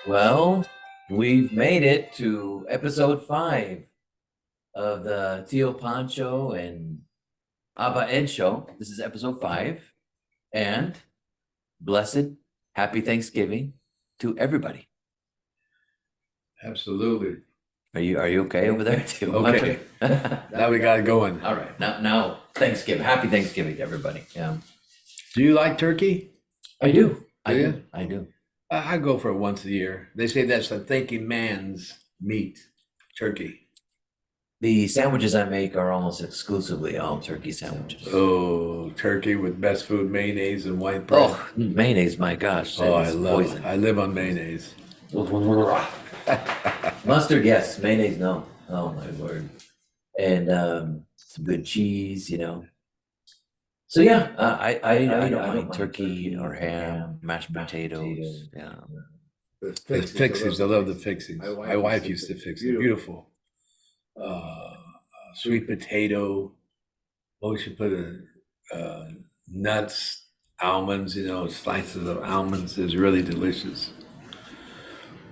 Well, we've made it to episode 5 of the Tio Pancho and Abba Ed show. This is episode 5. And blessed, happy Thanksgiving to everybody. Absolutely. Are you okay over there, Tio Okay. Pancho? Now we got it going. All right. Now Thanksgiving. Happy Thanksgiving to everybody. Yeah. Do you like turkey? I do. Do you? I do. I go for it once a year. They say that's a thinking man's meat, turkey. The sandwiches I make are almost exclusively all turkey sandwiches. Oh, turkey with best food, mayonnaise and white bread. Oh, mayonnaise, my gosh. Oh, That is poison. I live on mayonnaise. Mustard, yes. Mayonnaise, no. Oh my word. And some good cheese, So yeah, I don't mind turkey or ham, mashed potatoes. Yeah. The fixings, I love the fixings. My wife used to fix it. Beautiful. Sweet potato. Oh, we should put nuts, almonds, slices of almonds is really delicious.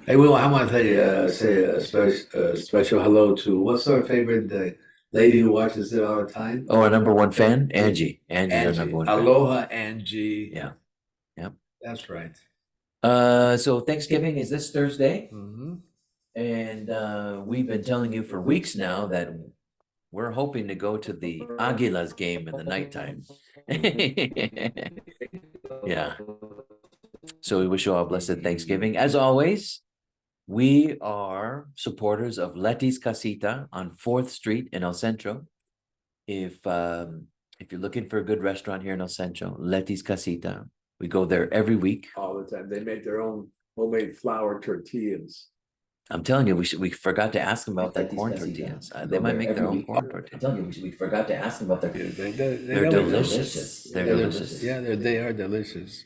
Hey, Will, I want to tell you, say a special hello to what's our favorite lady who watches it all the time? Oh, our number one fan, Angie. Angie's our number one fan. Aloha, Angie. Yeah. Yep. That's right. So Thanksgiving is this Thursday, Mm-hmm. and we've been telling you for weeks now that we're hoping to go to the Aguilas game in the nighttime. Yeah. So we wish you all a blessed Thanksgiving. As always, we are supporters of Letty's Casita on 4th Street in El Centro. If you're looking for a good restaurant here in El Centro, Letty's Casita. We go there every week. All the time. They make their own homemade flour tortillas. I'm telling you, we forgot to ask them about their corn tortillas. They might make their own corn tortillas. I'm telling you, we forgot to ask them about their. They're delicious. They're delicious. Yeah, they are delicious.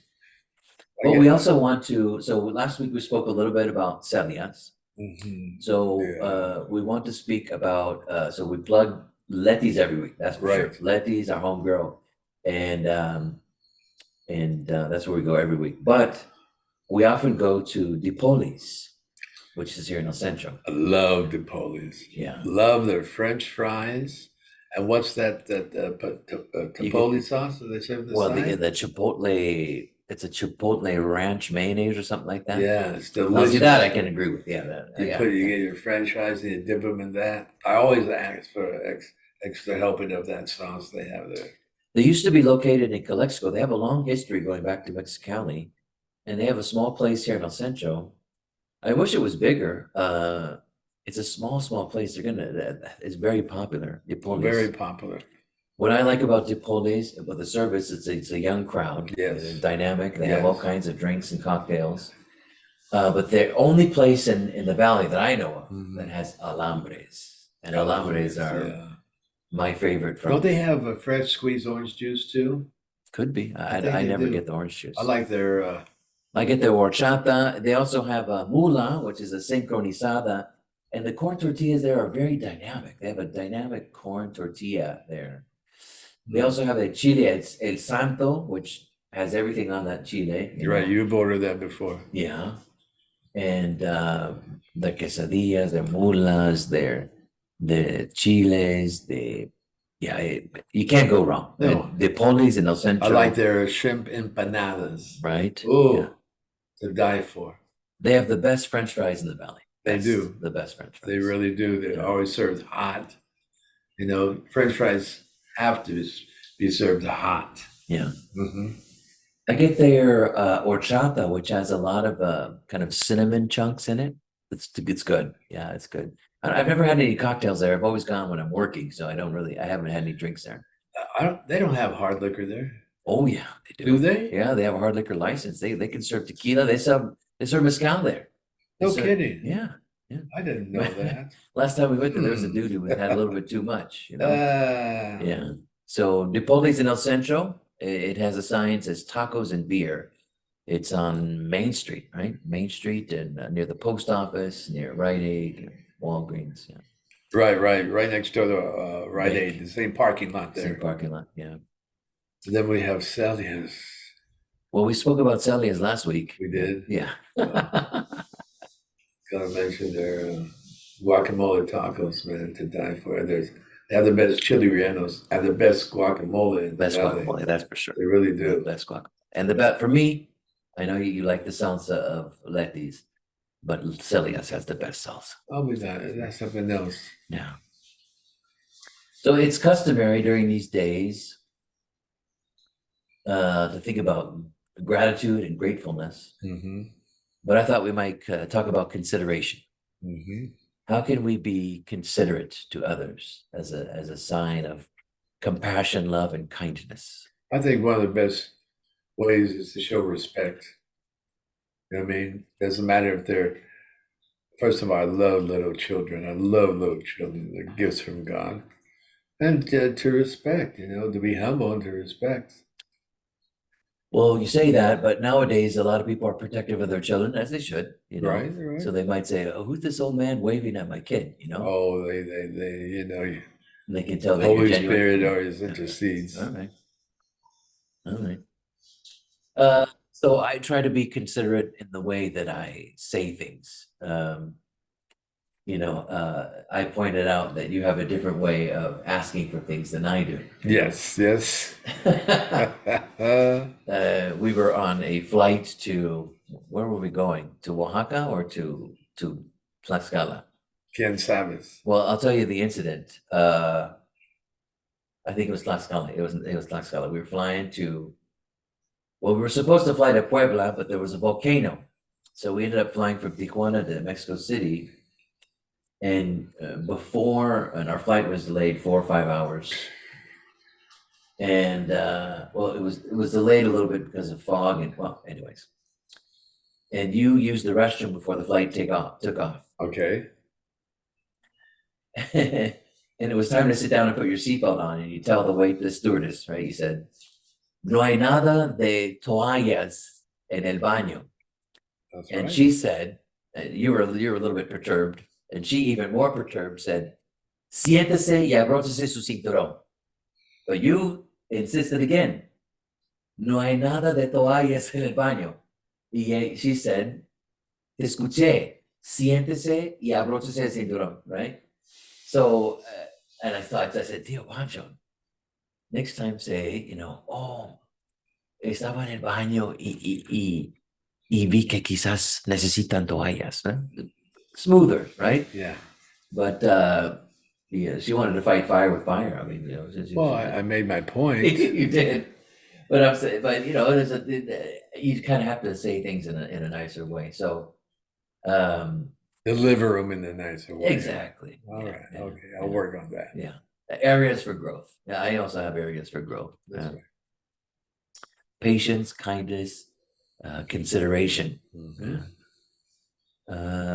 Well, we also want to. So last week we spoke a little bit about celias. Mm-hmm. So we want to speak about. So we plug Letty's every week. That's for right. sure. Letty's our home girl, and that's where we go every week. But we often go to Dipoli's, which is here in El Centro. I love Dipoli's. Yeah. Love their French fries. And what's that Chipotle sauce that they serve the side? The Chipotle. It's a Chipotle ranch mayonnaise or something like that. Yeah, it's Now, delicious. see that I can agree with. Yeah, You get your French fries and you dip them in that. I always ask for extra helping of that sauce they have there. They used to be located in Calexico. They have a long history going back to Mexicali, and they have a small place here in El Centro. I wish it was bigger. It's a small place. It's very popular. Dipoli's. Very popular. What I like about Dipoli's, about the service, it's a young crowd. Yes. They're dynamic. They have Yes. all kinds of drinks and cocktails. But they're only place in the valley that I know of that has alambres. And alambres are my favorite. Don't they have a fresh squeezed orange juice too? Could be. I think I they never do. get the orange juice. I like their I get the horchata. They also have a mula, which is a sincronizada. And the corn tortillas there are very dynamic. They have a dynamic corn tortilla there. They also have a chile, it's El Santo, which has everything on that chile. right, you've ordered that before. Yeah. And the quesadillas, the mulas, the chiles, you can't go wrong. No. The Poli's in El Centro. I like their shrimp empanadas. Right? Oh, Yeah. to die for. They have the best French fries in the valley. They That's do. The best French fries. They really do. They're Yeah. always served hot. French fries have to be served hot. Yeah. Mm-hmm. I get their horchata, which has a lot of kind of cinnamon chunks in it. It's good. Yeah, it's good. I've never had any cocktails there. I've always gone when I'm working, so I haven't had any drinks there. They don't have hard liquor there. Oh yeah, they Do they? Yeah, they have a hard liquor license. They can serve tequila. They serve mezcal there. No kidding. Yeah. I didn't know that. Last time we went there was a dude who had a little bit too much. Yeah. Yeah. So Dipoli's in El Centro. It has a sign that says tacos and beer. It's on Main Street, right? Main Street and near the post office, near Rite Aid, Walgreens. Yeah. Right next door to Rite Aid, the same parking lot there. Same parking lot, yeah. And then we have Celia's. Well, we spoke about Celia's last week. We did. Yeah. Gotta mention their guacamole tacos, man, to die for. They have the best chili rellenos and the best guacamole in the Best valley. guacamole, that's for sure. They really The do. best guacamole. And the best for me, I know you like the salsa of Letty's, but Celia's has the best salsa. Oh, but that's something else. Yeah. So it's customary during these days to think about gratitude and gratefulness. Mm-hmm. But I thought we might talk about consideration. Mm-hmm. How can we be considerate to others as a sign of compassion, love, and kindness? I think one of the best ways is to show respect. You know what I mean? Doesn't matter if they're, first of all, I love little children. I love little children. They're gifts from God. And to respect, you know, to be humble and to respect. Well, you say that, but nowadays a lot of people are protective of their children, as they should, you know. Right, right. So they might say, "Oh, who's this old man waving at my kid?" You know, Oh, they, you know, and they can tell that you're Holy genuine. Spirit always intercedes. All right, all right. So I try to be considerate in the way that I say things. You know, I pointed out that you have a different way of asking for things than I do. Yes, yes. We were on a flight to, where were we going? To Oaxaca or to Tlaxcala? Ken Sabbath. Well, I'll tell you the incident. I think it was Tlaxcala. It was Tlaxcala. We were flying to, well, we were supposed to fly to Puebla, but there was a volcano. So we ended up flying from Tijuana to Mexico City. And our flight was delayed 4 or 5 hours. And well, it was delayed a little bit because of fog and, well, anyways. And you used the restroom before the flight took off. Okay. And it was time to sit down and put your seatbelt on, and you tell the stewardess, right? You said, "No hay nada de toallas en el baño." That's And right. she said, you were a little bit perturbed, and she, even more perturbed, said, "Siéntese y abróchese su cinturón." But you insisted again, "No hay nada de toallas en el baño." Y she said, "Te escuché, siéntese y abróchese el cinturón," right? So, and I said, "Tio Pancho, next time say, you know, oh, estaba en el baño y vi que quizás necesitan toallas," ¿no? Smoother, right? Yeah. But yeah, she wanted to fight fire with fire. I mean, you know, Well, I made my point. you did, but I'm saying, but you know, you kind of have to say things in a nicer way. So, Deliver them in a nicer way. exactly. All Yeah, right. yeah, Okay. I'll yeah. work on that. Yeah, areas for growth. Yeah, I also have areas for growth. That's right. Patience, kindness, consideration. Mhm.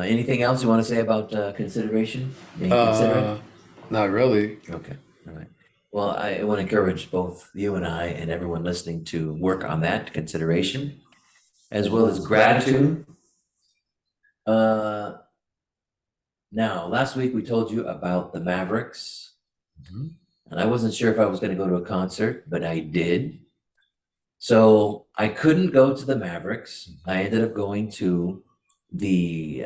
Anything else you want to say about consideration? Being considerate? Not really. Okay, all right. Well, I want to encourage both you and I and everyone listening to work on that consideration, as well as gratitude. Now, last week we told you about the Mavericks, Mhm. and I wasn't sure if I was going to go to a concert, but I did. So I couldn't go to the Mavericks. I ended up going to the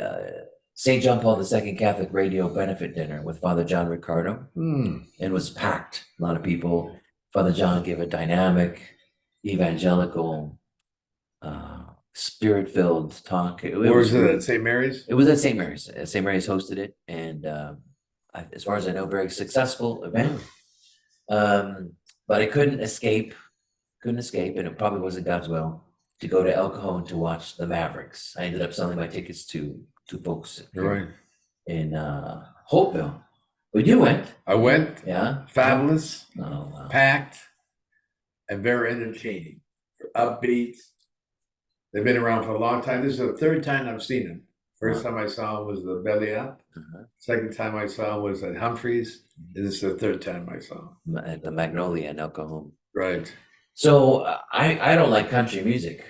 St. John Paul II Catholic Radio benefit dinner with Father John Riccardo. Hmm. It was packed. A lot of people. Father John gave a dynamic, evangelical, spirit-filled talk. Where was it at St. Mary's? It was at St. Mary's. St. Mary's hosted it, and as far as I know, very successful event. But I couldn't escape, and it probably wasn't God's will, to go to El Cajon to watch the Mavericks. I ended up selling my tickets to folks Right. in Hopeville. But you went. I went. Yeah. Fabulous. Oh, wow. Packed. And very entertaining. Upbeat. They've been around for a long time. This is the third time I've seen them. First time I saw them was the Belly Up. Second time I saw them was at Humphreys. And this is the third time I saw them. At the Magnolia in El Cajon. Right. So I don't like country music,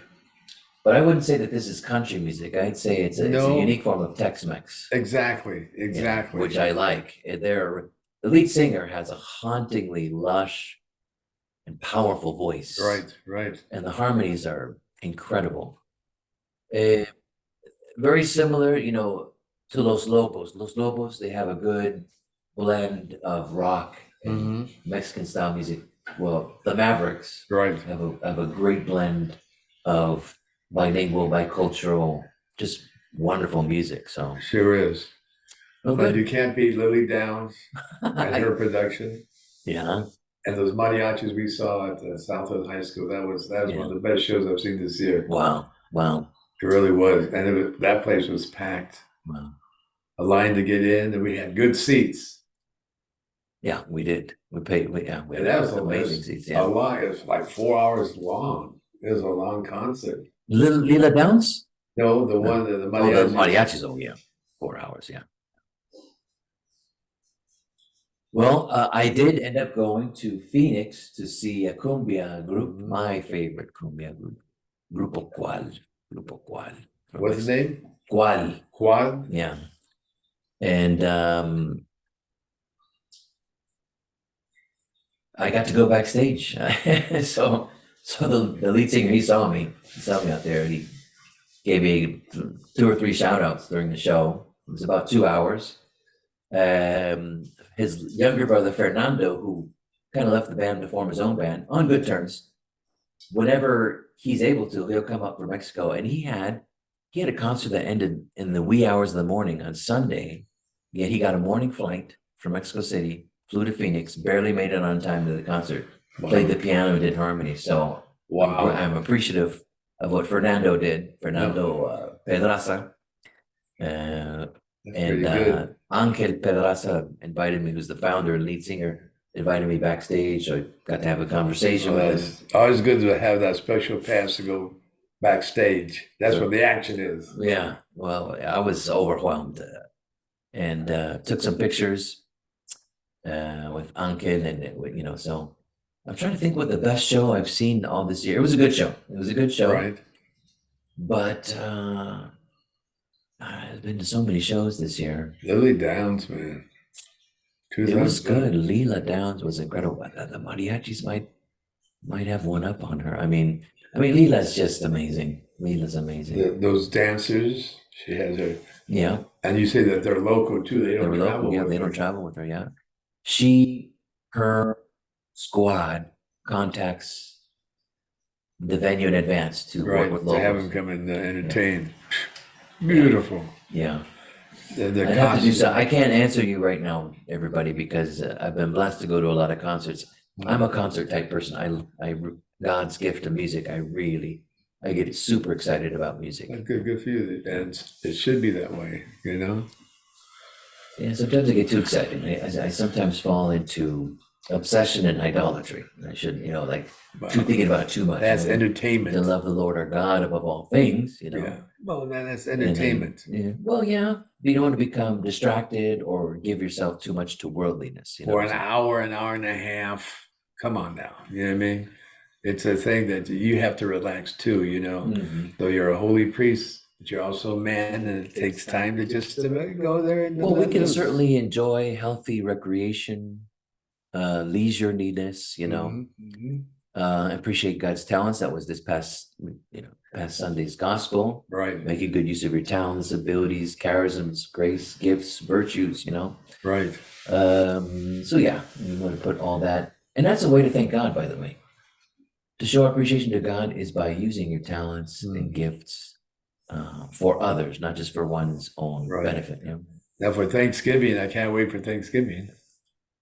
but I wouldn't say that this is country music. I'd say it's a unique form of Tex-Mex. Exactly. Yeah, which I like. The lead singer has a hauntingly lush and powerful voice. Right. And the harmonies are incredible. Very similar, you know, to Los Lobos. Los Lobos, they have a good blend of rock and Mexican style music. Well, the Mavericks Right. have a great blend of bilingual, bicultural, just wonderful music. So, Sure is. well, But good. you can't beat Lily Downs and her production. Yeah, And those mariachis we saw at the Southwood High School, that was Yeah. one of the best shows I've seen this year. wow, It really was. And that place was packed. wow. A line to get in, and we had good seats. Yeah, we did. We paid. We And had that was amazing seats. a Yeah, lot. It was like 4 hours long. It was a long concert. Lila Downs. No, the No. one the Oh, the mariachis. mariachis. Oh, yeah, 4 hours. Yeah. Well, I did end up going to Phoenix to see a cumbia group, my favorite cumbia group, Grupo Kual. Grupo Kual. What's the name? Kual. Quad? Yeah. And I got to go backstage. So the lead singer, he saw me out there. He gave me 2 or 3 shout outs during the show. It was about 2 hours. His younger brother, Fernando, who kind of left the band to form his own band on good terms. Whenever he's able to, he'll come up from Mexico. And he had a concert that ended in the wee hours of the morning on Sunday. Yet he got a morning flight from Mexico City, flew to Phoenix, barely made it on time to the concert, played the piano and did harmony. So Wow. I'm appreciative of what Fernando did, Fernando Pedraza. That's pretty good. Angel Pedraza invited me, who's the founder and lead singer, invited me backstage. So I got to have a conversation with him. It's always good to have that special pass to go backstage. That's where the action is. Yeah, well, I was overwhelmed and took some pictures with Angel and, you know, so I'm trying to think what the best show I've seen all this year. It was a good show. It was a good show. Right. But I've been to so many shows this year. Lily Downs, man. It was good. Leela Downs was incredible. The mariachis might have one up on her. I mean, Leela's just amazing. Leela's amazing. Those dancers, she has her. Yeah. And you say that they're local too. They don't travel local. Yeah, with they her. don't travel with her. Yeah. Her squad contacts the venue in advance to work with to have locals. them come and entertain. Beautiful. Yeah. The I have to do costumes. so. I can't answer you right now, everybody, because I've been blessed to go to a lot of concerts. I'm a concert type person. I God's gift to music. I get super excited about music. Good for you. And it should be that way, you know? Yeah, sometimes I get too excited. I sometimes fall into obsession and idolatry. I shouldn't, you know, like thinking about it too much. That's you know, entertainment. to love the Lord our God above all things, you know. Yeah. Well, that's And then, entertainment. yeah. Well, yeah. You don't want to become distracted or give yourself too much to worldliness. You know? For an hour and a half. Come on now. You know what I mean? It's a thing that you have to relax too, you know. Mhm. Though you're a holy priest, but you're also a man, and it takes time to just go there and Well, we let can loose. certainly enjoy healthy recreation, leisureliness, you know. Mhm. Appreciate God's talents. That was this past Sunday's gospel. Right. Making good use of your talents, abilities, charisms, grace, gifts, virtues, you know. Right. So yeah, you want to put all that, and that's a way to thank God, by the way. To show appreciation to God is by using your talents and gifts for others, not just for one's own benefit. You know? Now for Thanksgiving, I can't wait for Thanksgiving.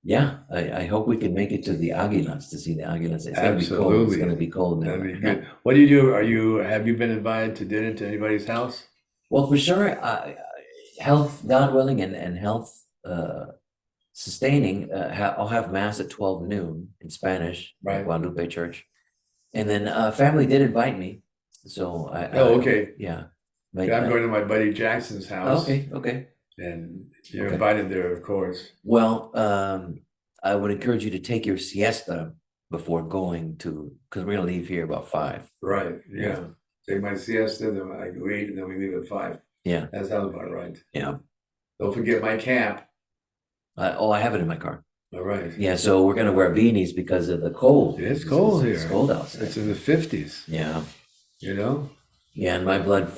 Yeah, I hope we can make it to the Aguilas to see the Aguilas. It's gonna be cold. It's Absolutely. gonna be cold now. That'd be good. What do you do? Have you been invited to dinner to anybody's house? Well, for sure, health, God willing, and health sustaining. I'll have mass at 12 noon in Spanish at Right. Guadalupe Church, and then family did invite me. So Oh, okay. yeah. I'm going to my buddy Jackson's house. Okay. And you're Okay. invited there, of course. Well, I would encourage you to take your siesta before going to, because we're gonna leave here about 5. Right. Yeah. Take my siesta, then I go eat, and then we leave at 5. Yeah. That sounds about right. Yeah. Don't forget my cap. I have it in my car. All right. Yeah, so we're gonna wear beanies because of the cold. It's cold It's here. cold outside. It's in the 50s. Yeah. you know? Yeah, and my blood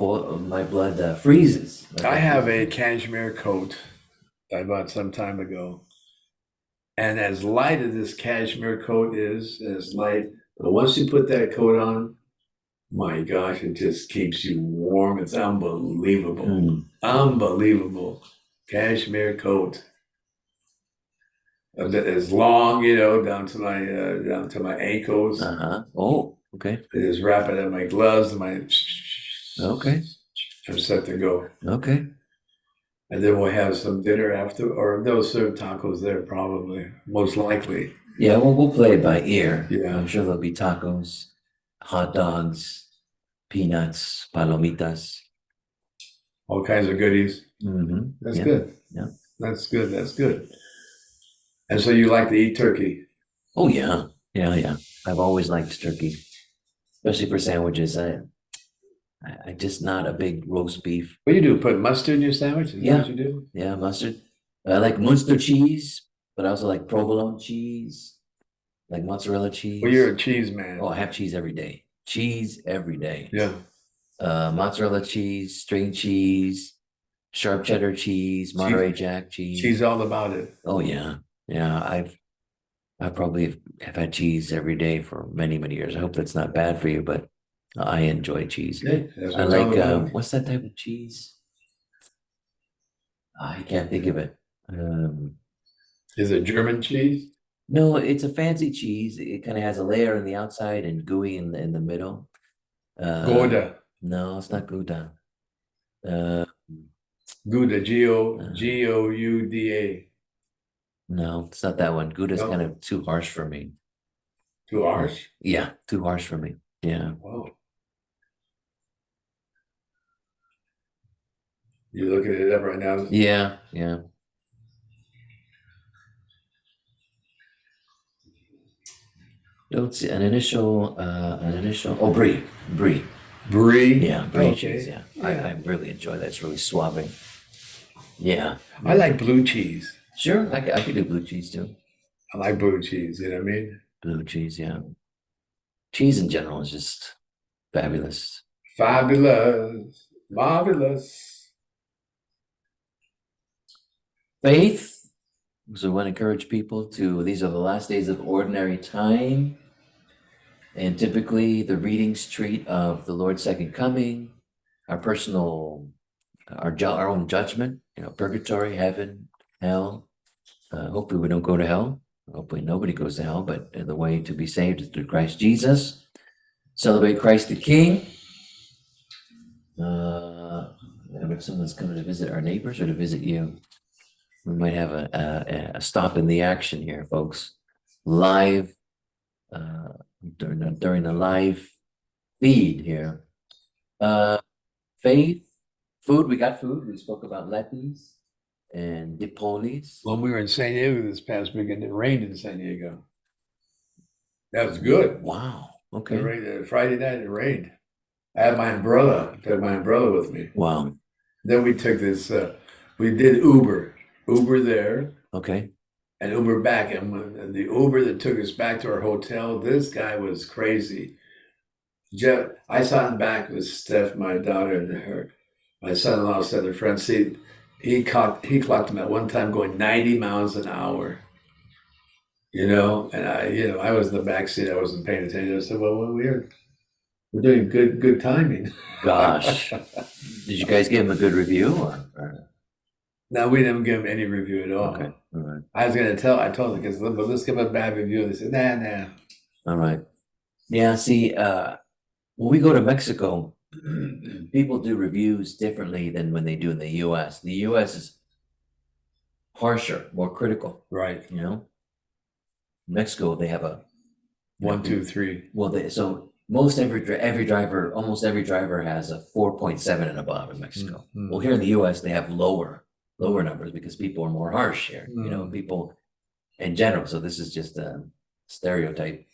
freezes. I have a cashmere coat I bought some time ago. And as light as this cashmere coat is, as light, but once you put that coat on, my gosh, it just keeps you warm. It's unbelievable. Mm. Unbelievable. Cashmere coat. That is long, down to my ankles. Uh-huh. Oh, okay. I just wrap it in my gloves and my. Okay. I'm set to go. Okay. And then we'll have some dinner after, or they'll serve tacos there probably, most likely. Yeah, well, we'll play it by ear. Yeah. I'm sure there'll be tacos, hot dogs, peanuts, palomitas. All kinds of goodies. Mm-hmm. That's Yeah. good. Yeah. That's good. That's good. And so you like to eat turkey? Oh yeah. Yeah, yeah. I've always liked turkey, especially for sandwiches. I just not a big roast beef. What do you do? Put mustard in your sandwich? Is Yeah. that what you do? Yeah, mustard. I like Munster cheese, but I also like provolone cheese, like mozzarella cheese. Well, you're a cheese man. Oh, I have cheese every day. Cheese every day. Yeah. Mozzarella cheese, string cheese, sharp cheddar cheese, Monterey Jack cheese. She's all about it. Oh yeah. Yeah. I probably have had cheese every day for many, many years. I hope that's not bad for you, but I enjoy cheese. Yeah, that's what I it's all like about. what's that type of cheese? I can't think of it. Is it German cheese? No, it's a fancy cheese. It kind of has a layer on the outside and gooey in the middle. Gouda. No, it's not Gouda. Uh, Gouda. Gouda. no, it's not that one. Gouda's No. kind of too harsh for me. Too harsh? Yeah, too harsh for me. Yeah. Whoa. You're looking it up right now? Yeah, yeah. Don't see an initial, oh, brie. Brie? Yeah, brie Okay. cheese, yeah. Yeah. I really enjoy that. It's really suave. Yeah. I like blue cheese. Sure, I could do blue cheese too. I like blue cheese, you know what I mean? Blue cheese, yeah. Cheese in general is just fabulous. Fabulous. Marvelous. Faith. So I want to encourage people these are the last days of ordinary time. And typically the readings treat of the Lord's second coming, our personal, our own judgment, purgatory, heaven, hell. Hopefully we don't go to hell. Hopefully nobody goes to hell, but the way to be saved is through Christ Jesus. Celebrate Christ the King. And if someone's coming to visit our neighbors or to visit you, we might have a stop in the action here, folks. Live, during the live feed here. Faith, food, we got food. We spoke about letis and dipolis. When we were in San Diego this past weekend, it rained in San Diego. That was good. Wow. It Okay. rained, Friday night, it rained. I had my umbrella. I took my umbrella with me. Wow. Then we took this, we did Uber there Okay. and Uber back. And when the Uber that took us back to our hotel, this guy was crazy. Jeff, I sat in the back with Steph, my daughter, and my son-in-law sat in the front seat. He clocked him at one time going 90 miles an hour. And I was in the back seat. I wasn't paying attention. I said, "Well, we're doing good timing." Gosh. Did you guys give him a good review or? No, we didn't give him any review at all. Okay. All right. I told them, because let's give him a bad review. They said, nah. All right. Yeah. See, when we go to Mexico, people do reviews differently than when they do in the U.S. The U.S. is harsher, more critical. Right. Mexico, they have a 1, 2, 3. well, so almost every driver has a 4.7 and above in Mexico. Mhm. Well, here in the U.S., they have lower numbers because people are more harsh here. People in general. So this is just a stereotype.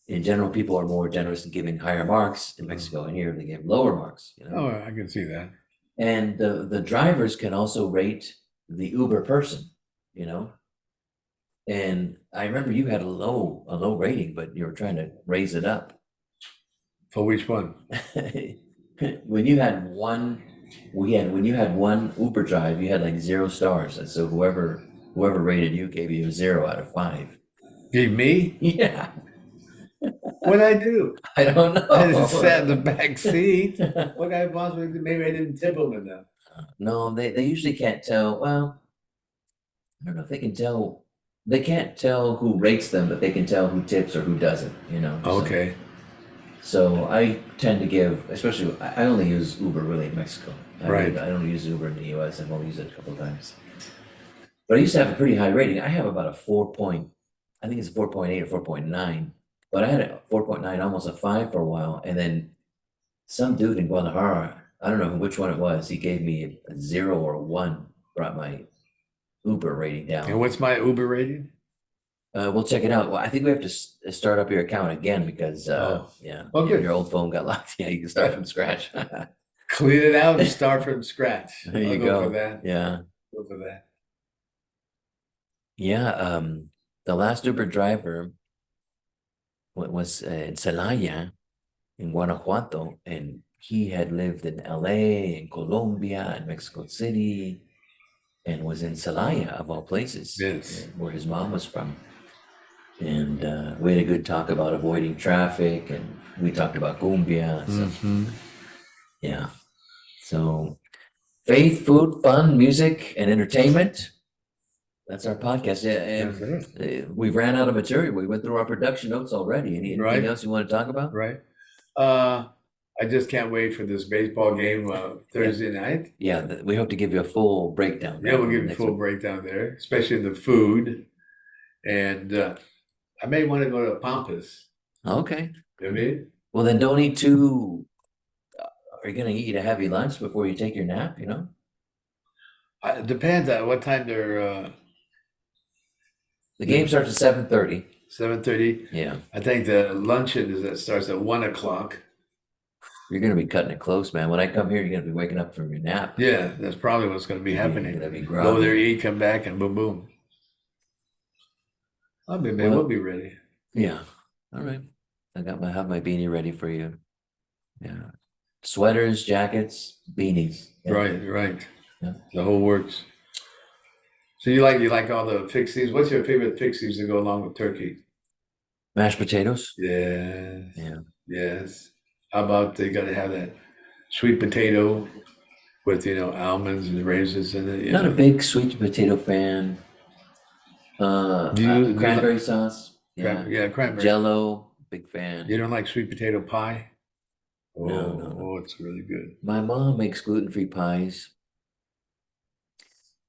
In general, people are more generous in giving higher marks in Mexico, and here they give lower marks. Oh, I can see that. And the drivers can also rate the Uber person. And I remember you had a low rating, but you were trying to raise it up. For which one? When you had one, when you had one Uber drive, you had like 0 stars. And so whoever rated you gave you a 0 out of 5. Gave me? Yeah, What'd I do? I don't know. I just sat in the back seat. What I possibly do? Maybe I didn't tip them enough. No, they usually can't tell. Well, I don't know if they can tell. They can't tell who rates them, but they can tell who tips or who doesn't, you know. Okay. So I tend to give, especially I only use Uber really in Mexico. Right. I don't use Uber in the US. I've only used it a couple of times. But I used to have a pretty high rating. I have about a 4 point, I think it's 4.8 or 4.9. But I had a 4.9, almost a 5 for a while. And then some dude in Guadalajara, I don't know which one it was, he gave me a 0 or a 1, brought my Uber rating down. And what's my Uber rating? We'll check it out. Well, I think we have to start up your account again because yeah, Oh, good. your old phone got locked. Yeah, you can start from scratch. Clean it out and start from scratch. There you I'll go. for that. Yeah. Go for that. Yeah. The last Uber driver was in Celaya in Guanajuato, and he had lived in LA and Colombia and Mexico City and was in Celaya of all places. Yes. Where his mom was from. And we had a good talk about avoiding traffic, and we talked about cumbia. So, yeah. So, faith, food, fun, music, and entertainment. That's our podcast. Yeah, and we ran out of material. We went through our production notes already. Anything Right. else you want to talk about? Right. I just can't wait for this baseball game Thursday night. Yeah, we hope to give you a full breakdown. Yeah, we'll give you a full breakdown there, especially the food. And I may want to go to Pampas. Okay. You know what I mean? Well, then don't eat too. Are you going to eat a heavy lunch before you take your nap? You know. It depends on what time they're. The game starts at 7:30. 7:30. Yeah. I think the luncheon starts at 1 o'clock. You're going to be cutting it close, man. When I come here, you're going to be waking up from your nap. Yeah, that's probably what's going to be happening. You're going to be Go groggy. there, eat, come back, and boom, boom. We'll be ready. Yeah. All right. Have my beanie ready for you. Yeah. Sweaters, jackets, beanies. Yeah. Right. Yeah. The whole works. So you like all the fixings. What's your favorite fixings to go along with turkey? Mashed potatoes. Yes. Yeah. Yes. How about they got to have that sweet potato with almonds and raisins in it? Not a big sweet potato fan. Cranberry sauce. Yeah. Cranberry. Jello, big fan. You don't like sweet potato pie? No. Oh, it's really good. My mom makes gluten-free pies.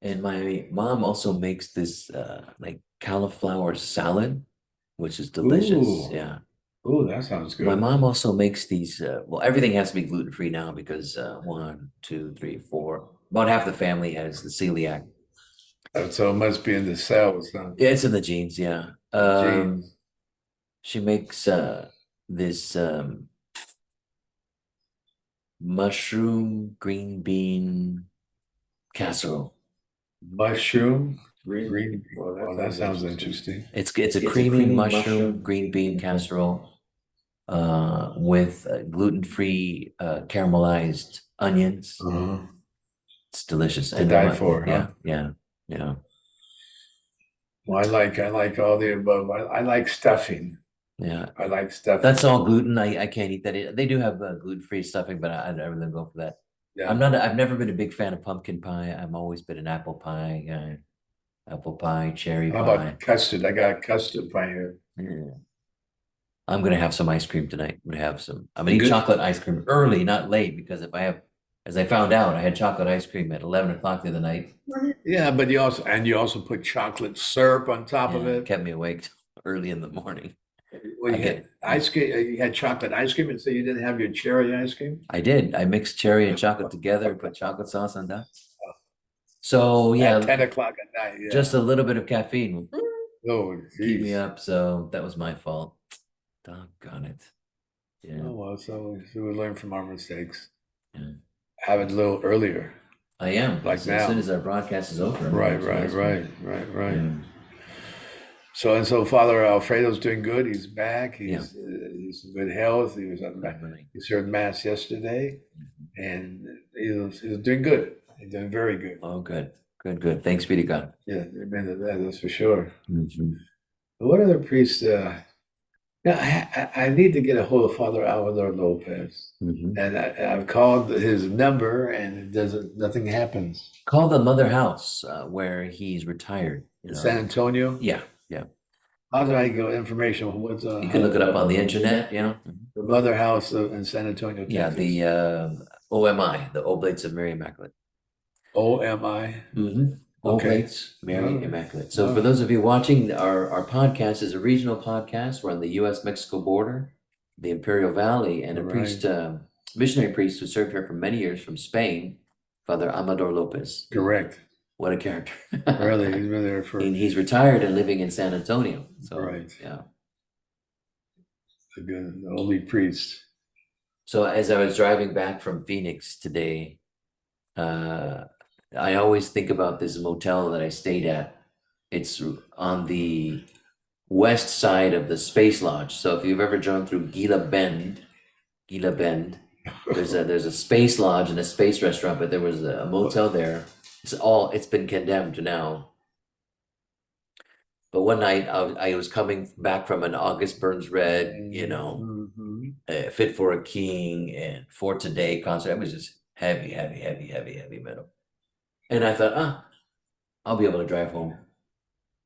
And my mom also makes this like cauliflower salad, which is delicious. Ooh. Yeah. Oh, that sounds good. My mom also makes these, well, everything has to be gluten-free now because 1, 2, 3, 4, about half the family has the celiac. So it must be in the cells, huh? Yeah, it's in the genes, yeah. Genes. She makes this mushroom green bean casserole. Mushroom green. Oh, that sounds interesting. It's a creamy mushroom green bean casserole with gluten-free caramelized onions. It's delicious. To die for, huh? Yeah. Well, I like all the above. I like stuffing. Yeah. I like stuffing. That's all gluten. I can't eat that. They do have gluten-free stuffing, but I'd rather go for that. Yeah. I've never been a big fan of pumpkin pie. I've always been an apple pie guy. Apple pie, cherry How pie. about custard? I got custard pie here. Yeah. I'm gonna have some ice cream tonight. I'm gonna eat Good. chocolate ice cream early, not late, because as I found out, I had chocolate ice cream at 11 o'clock the other night. Yeah, but you also put chocolate syrup on top of Yeah, it. kept me awake early in the morning. Well, you had ice cream. You had chocolate ice cream, and so you didn't have your cherry ice cream. I did. I mixed cherry and chocolate together, put chocolate sauce on top. So yeah, At 10 o'clock at night. Yeah. just a little bit of caffeine Oh, keep me geez. up. So that was my fault. Doggone it. Yeah, Oh well, so we learn from our mistakes. Yeah. Have it a little earlier. I am. Like as now. soon as our broadcast is over. Right. Yeah. So Father Alfredo's doing good. He's back. Yeah. He's in good health. He was Right. he served mass yesterday, Mhm. and he was doing good. He's doing very good. Oh, good. Good, good. Thanks be to God. Yeah, amen to that. That's for sure. Mhm. What other priest? Yeah, I need to get a hold of Father Alvaro Lopez, Mhm. and I've called his number, and it doesn't. Nothing happens. Call the mother house where he's retired. You San know. Antonio. Yeah, yeah. How do I go information? What's You can look it up on the internet. Yeah. Mhm. the mother house in San Antonio, Yeah, Texas? the OMI, the Oblates of Mary Immaculate. OMI. Mm-hmm. Okay. Oblates, All Mary right. Immaculate. All So for right. those of you watching, our podcast is a regional podcast. We're on the U.S.-Mexico border, the Imperial Valley, and a All right. priest, missionary priest who served here for many years from Spain, Father Amador Lopez. Correct. What a character. Really, he's been there for And he's retired and living in San Antonio. So, right. yeah. A good holy priest. So as I was driving back from Phoenix today, uh, I always think about this motel that I stayed at. It's on the west side of the Space Lodge. So if you've ever driven through Gila Bend, there's a space lodge and a space restaurant, but there was a motel there. It's been condemned now. But one night I was coming back from an August Burns Red, Mhm. Fit for a King and For Today concert. It was just heavy, heavy, heavy, heavy, heavy metal. And I thought, I'll be able to drive home.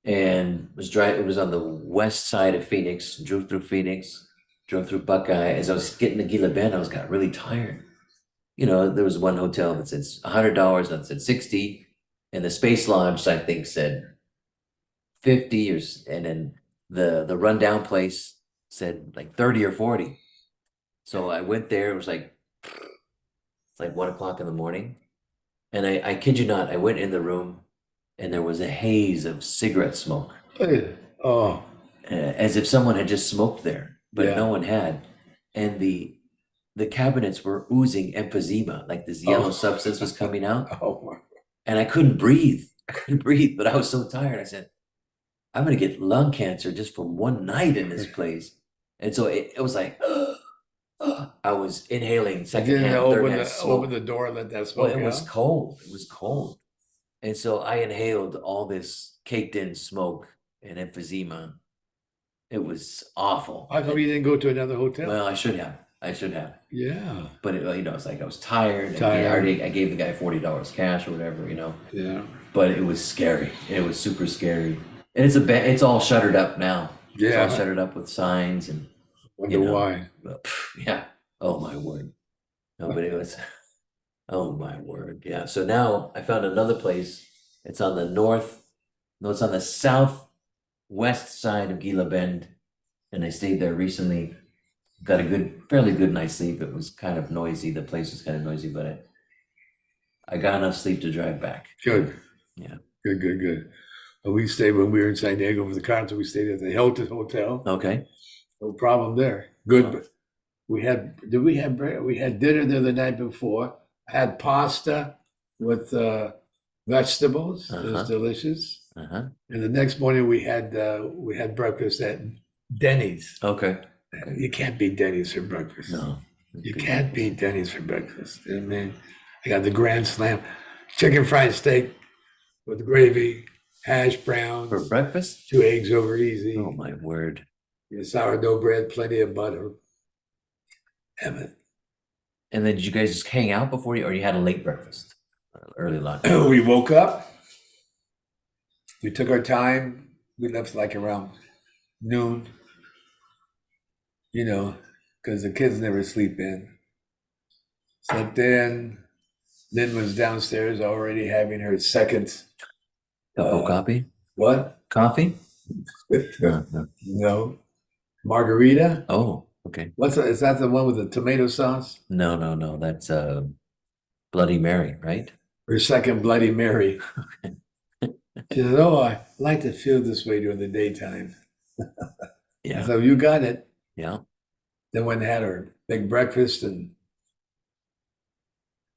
And it was on the west side of Phoenix, drove through Phoenix, drove through Buckeye. As I was getting to Gila Bend, got really tired. There was one hotel that said $100 and it said 60, and the Space Lodge, I think, said 50 and then the rundown place said like 30 or 40. So I went there, it was like it's like 1 o'clock in the morning. And I kid you not, I went in the room and there was a haze of cigarette smoke. Oh, As if someone had just smoked there, but no yeah. one had. And the cabinets were oozing emphysema, like this yellow Oh. substance was coming out. Oh my. And I couldn't breathe. I couldn't breathe, but I was so tired. I said, I'm gonna get lung cancer just from one night in this place. And so it was like I was inhaling You didn't secondhand, thirdhand open smoke. the door and let that Well, smoke it was out? cold. It was cold. And so I inhaled all this caked in smoke and emphysema. It was awful. How come you didn't go to another hotel? Well, I should have. I should have. Yeah. But it's like I was tired. Tired. I gave the guy $40 cash or whatever, Yeah. But it was scary. It was super scary. And it's all shuttered up now. It's all Yeah. shuttered up with signs and Wonder why. yeah. Oh my word. No, but it was oh my word. Yeah. So now I found another place. It's on the it's on the southwest side of Gila Bend. And I stayed there recently. Got a fairly good night's sleep. It was kind of noisy. The place was kind of noisy, but I got enough sleep to drive back. Good. Yeah. Good. We stayed when we were in San Diego for the concert. We stayed at the Hilton Hotel. Okay. No problem there. Good. We had we had dinner there the night before. I had pasta with vegetables. It was delicious. Uh-huh. And the next morning we had breakfast at Denny's. Okay. You can't beat Denny's for breakfast. No. You can't beat Denny's for breakfast. And then I got the Grand Slam chicken fried steak with gravy, hash browns. For breakfast? 2 eggs over easy. Oh my word. Sourdough bread, plenty of butter. Heaven. And then did you guys just hang out or you had a late breakfast? Early lunch? We woke up. We took our time. We left like around noon, because the kids never sleep in. Slept in. Lynn was downstairs already having her second. Cup of coffee? What? Coffee? No. No. Margarita? Oh, okay. Is that the one with the tomato sauce? No. That's Bloody Mary, right? Her second Bloody Mary. She said, "Oh, I like to feel this way during the daytime." Yeah. So you got it. Yeah. Then went and had our big breakfast and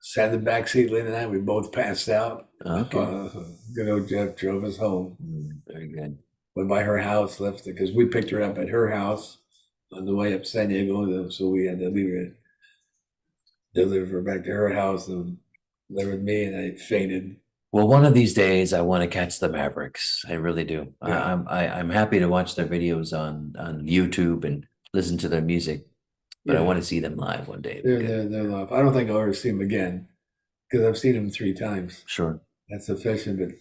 sat in the back seat. Lynn and I, we both passed out. Okay. Good old Jeff drove us home. Very good. went by her house, left it because we picked her up at her house on the way up San Diego. So we had to leave her, deliver her back to her house and delivered me, and I fainted. Well, one of these days I want to catch the Mavericks. I really do. Yeah. I'm happy to watch their videos on YouTube and listen to their music, but I Yeah. want to see them live one day. They're love. I don't think I'll ever see them again because I've seen them 3 times. Sure. That's sufficient. But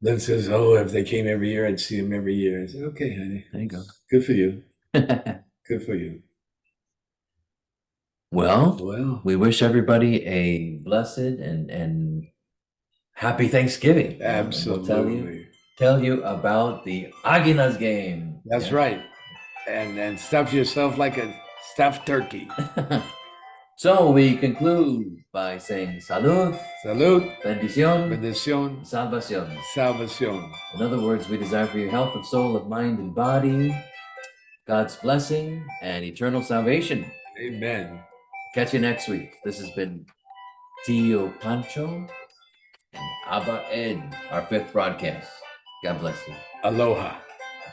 Lynn says, "Oh, if they came every year, I'd see them every year." I said, "Okay, honey. There you go. Good for you. Good for you." Well, we wish everybody a blessed and happy Thanksgiving. Absolutely. We'll tell you about the Aguilas game. That's right. And stuff yourself like a stuffed turkey. So we conclude by saying salud, Salud, bendición, bendición, salvación. salvación. In other words, we desire for your health of soul, of mind, and body, God's blessing, and eternal salvation. Amen. Catch you next week. This has been Tio Pancho and Abba Ed, our 5th broadcast. God bless you. Aloha.